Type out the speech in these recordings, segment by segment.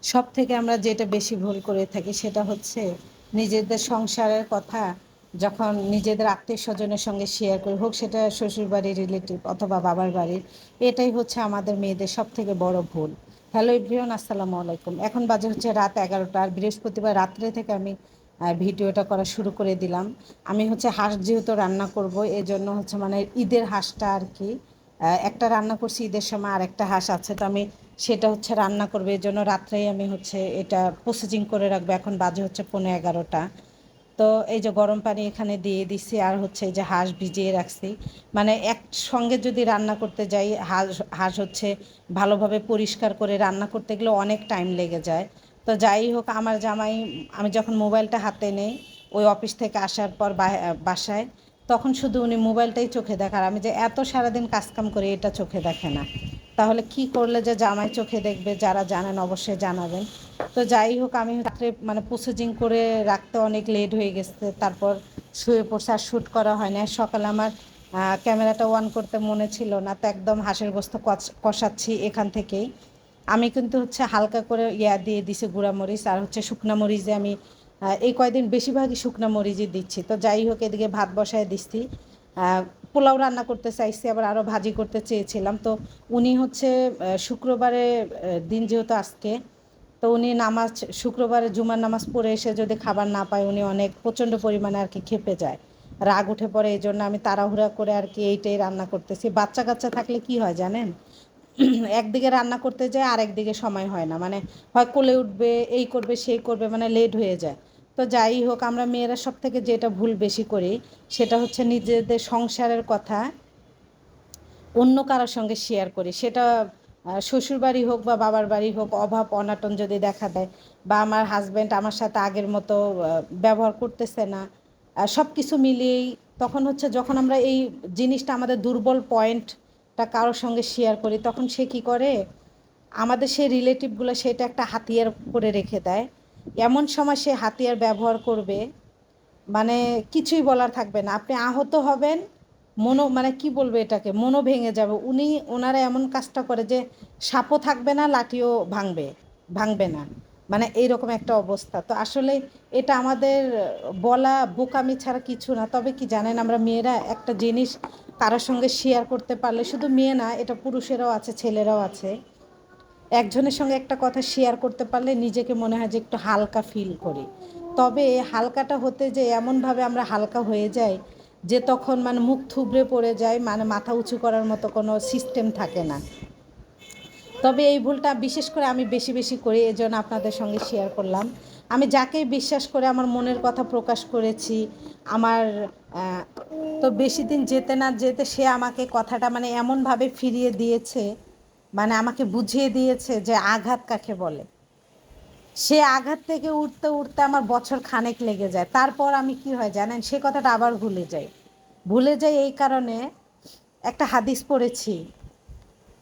সব থেকে আমরা যেটা বেশি ভুল করে থাকি সেটা হচ্ছে নিজেদের সংসারের কথা যখন নিজেদের আত্মীয় স্বজনের সঙ্গে শেয়ার করি, হোক সেটা শ্বশুর বাড়ির রিলেটিভ অথবা বাবার বাড়ির, এটাই হচ্ছে আমাদের মেয়েদের সব থেকে বড় ভুল। হ্যালো এভরিওয়ান, আসসালামু আলাইকুম। এখন বাজে হচ্ছে রাত 11টা, আর বৃহস্পতিবার রাত্রে থেকে আমি ভিডিওটা করা শুরু করে দিলাম। আমি হচ্ছে হাঁস যেহেতু রান্না করব, এই জন্য হচ্ছে মানে ঈদের হাঁসটা আর কি, একটা রান্না করছি ঈদের সময়, আর একটা হাঁস আছে, তো আমি সেটা হচ্ছে রান্না করবে, এই জন্য রাত্রেই আমি হচ্ছে এটা প্রসেসিং করে রাখবো। এখন বাজে হচ্ছে 11:15। তো এই যে গরম পানি এখানে দিয়ে দিছি, আর হচ্ছে এই যে হাঁস ভিজিয়ে রাখছি। মানে একসঙ্গে যদি রান্না করতে যাই, হাঁস হাঁস হচ্ছে ভালোভাবে পরিষ্কার করে রান্না করতে গেলে অনেক টাইম লেগে যায়। তো যাই হোক, আমার জামাই, আমি যখন মোবাইলটা হাতে নেই ওই অফিস থেকে আসার পর বাসায়, তখন শুধু উনি মোবাইলটাই চোখে দেখার, আমি যে এত সারাদিন কাজকাম করি এটা চোখে দেখে না। তাহলে কি করলে যে জামাই চোখে দেখবে, যারা জানেন অবশ্যই জানাবেন। তো যাই হোক, আমি রাত্রে মানে প্রসেসিং করে রাখতে অনেক লেট হয়ে গেছে, তারপর শুয়ে পড়ছে, আর শ্যুট করা হয় না। সকালে আমার ক্যামেরাটা অন করতে মনে ছিল না, তো একদম হাঁসের গোস্ত কষাচ্ছি এখান থেকেই। আমি কিন্তু হচ্ছে হালকা করে দিয়ে দিছি গুঁড়ামরিচ, আর হচ্ছে শুকনা মরিচে আমি এই কয়দিন বেশিরভাগই শুকনা মরিচই দিচ্ছি। তো যাই হোক, এদিকে ভাত বসায় দিচ্ছি। আহ, পোলাও রান্না করতে চাইছি, আবার আরও ভাজি করতে চেয়েছিলাম। তো উনি হচ্ছে শুক্রবারে দিন যেহেতু আজকে, তো উনি নামাজ, শুক্রবারে জুমার নামাজ পড়ে এসে যদি খাবার না পায় উনি অনেক প্রচণ্ড পরিমাণে আর কি ক্ষেপে যায়, রাগ উঠে পড়ে। এই জন্য আমি তাড়াহুড়া করে আর কি এইটাই রান্না করতেছি। বাচ্চা কাচ্চা থাকলে কি হয় জানেন, একদিকে রান্না করতে যায় আর একদিকে সময় হয় না, মানে হয় কোলে উঠবে, এই করবে সেই করবে, মানে লেট হয়ে যায়। তো যাই হোক, আমরা মেয়েরা সব থেকে যেটা ভুল বেশি করি সেটা হচ্ছে নিজেদের সংসারের কথা অন্য কারোর সঙ্গে শেয়ার করি। সেটা শ্বশুরবাড়ি হোক বা বাবার বাড়ি হোক, অভাব অনাটন যদি দেখা দেয়, বা আমার হাজব্যান্ড আমার সাথে আগের মতো ব্যবহার করতেছে না, সব কিছু মিলিয়েই তখন হচ্ছে যখন আমরা এই জিনিসটা, আমাদের দুর্বল পয়েন্টটা কারোর সঙ্গে শেয়ার করি, তখন সে কী করে, আমাদের সেই রিলেটিভগুলো সেটা একটা হাতিয়ার করে রেখে দেয়। এমন সময় সে হাতিয়ার ব্যবহার করবে, মানে কিছুই বলার থাকবে না, আপনি আহত হবেন, মনও মানে কি বলবে এটাকে, মনও ভেঙে যাবে। ওনারা এমন কাজটা করে যে সাপও থাকবে না, লাঠিও ভাঙবে না, মানে এইরকম একটা অবস্থা। তো আসলে এটা আমাদের বলা বোকামি ছাড়া কিছু না। তবে কি জানেন, আমরা মেয়েরা একটা জিনিস কারোর সঙ্গে শেয়ার করতে পারলে, শুধু মেয়ে না, এটা পুরুষেরাও আছে, ছেলেরাও আছে, একজনের সঙ্গে একটা কথা শেয়ার করতে পারলে নিজেকে মনে হয় যে একটু হালকা ফিল করি। তবে হালকাটা হতে যে এমনভাবে আমরা হালকা হয়ে যাই যে তখন মানে মুখ থুবড়ে পড়ে যায়, মানে মাথা উঁচু করার মতো কোনো সিস্টেম থাকে না। তবে এই ভুলটা বিশেষ করে আমি বেশি বেশি করি, এজন্য আপনাদের সঙ্গে শেয়ার করলাম। আমি যাকেই বিশ্বাস করে আমার মনের কথা প্রকাশ করেছি, আমার আহ, তো বেশি দিন যেতে না যেতে সে আমাকে কথাটা মানে এমনভাবে ফিরিয়ে দিয়েছে, মানে আমাকে বুঝিয়ে দিয়েছে যে আঘাত কাকে বলে। সে আঘাত থেকে উঠতে উঠতে আমার বছর খানেক লেগে যায়, তারপর আমি কি হয় জানেন, সে কথাটা আবার ভুলে যাই এই কারণে, একটা হাদিস পড়েছি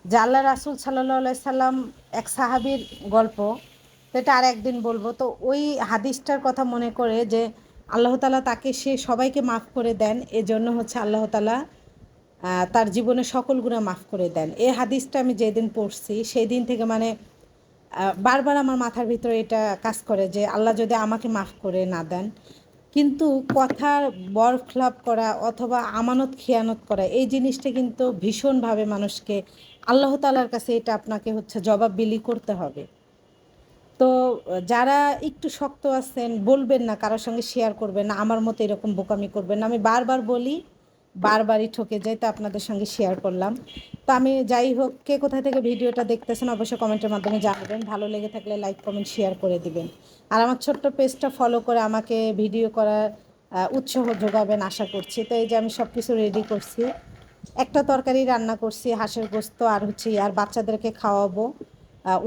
যে আল্লাহ রাসুল সাল্লাহ সাল্লাম, এক সাহাবীর গল্প, তো এটা আর একদিন বলবো। তো ওই হাদিসটার কথা মনে করে যে আল্লাহ তালা তাকে, সে সবাইকে মাফ করে দেন, এজন্য হচ্ছে আল্লাহ তালা তার জীবনে সকল গুনাহ মাফ করে দেন। এই হাদিসটা আমি যেদিন পড়ছি সেই দিন থেকে মানে বারবার আমার মাথার ভিতরে এটা কাজ করে যে আল্লাহ যদি আমাকে মাফ করে না দেন। কিন্তু কথার বরখলাপ করা অথবা আমানত খেয়ানত করা, এই জিনিসটা কিন্তু ভীষণভাবে মানুষকে, আল্লাহ তাআলার কাছে এটা আপনাকে হচ্ছে জবাবদিহি করতে হবে। তো যারা একটু শক্ত আছেন, বলবেন না, কারোর সঙ্গে শেয়ার করবেন না, আমার মতো এরকম বোকামি করবেন না। আমি বারবার বলি, বারবারই ঠকে যাই, তো আপনাদের সঙ্গে শেয়ার করলাম। তো আমি যাই হোক, কে কোথা থেকে ভিডিওটা দেখতেছেন অবশ্যই কমেন্টের মাধ্যমে জানাবেন। ভালো লেগে থাকলে লাইক কমেন্ট শেয়ার করে দিবেন। আর আমার ছোট্ট পেজটা ফলো করে আমাকে ভিডিও করার উৎসাহ যোগাবেন আশা করছি। তো এই যে আমি সব কিছু রেডি করছি, একটা তরকারি রান্না করছি হাঁসের গোস্ত, আর হচ্ছে আর বাচ্চাদেরকে খাওয়াবো।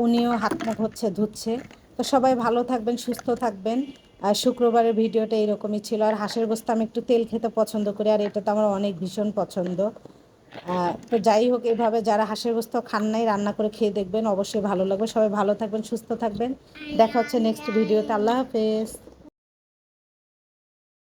উনিও হাত মুখ হচ্ছে ধুচ্ছে। তো সবাই ভালো থাকবেন, সুস্থ থাকবেন। শুক্রবারের ভিডিওটা এরকমই ছিল। আর হাঁসের গোস্ত আমি একটু তেল খেতে পছন্দ করি, আর এটা তো আমার অনেক ভীষণ পছন্দ। তো যাই হোক, এভাবে যারা হাঁসের গোস্ত খান নাই রান্না করে খেয়ে দেখবেন, অবশ্যই ভালো লাগবে। সবাই ভালো থাকবেন, সুস্থ থাকবেন। দেখা হচ্ছে নেক্সট ভিডিওতে। আল্লাহ হাফেজ।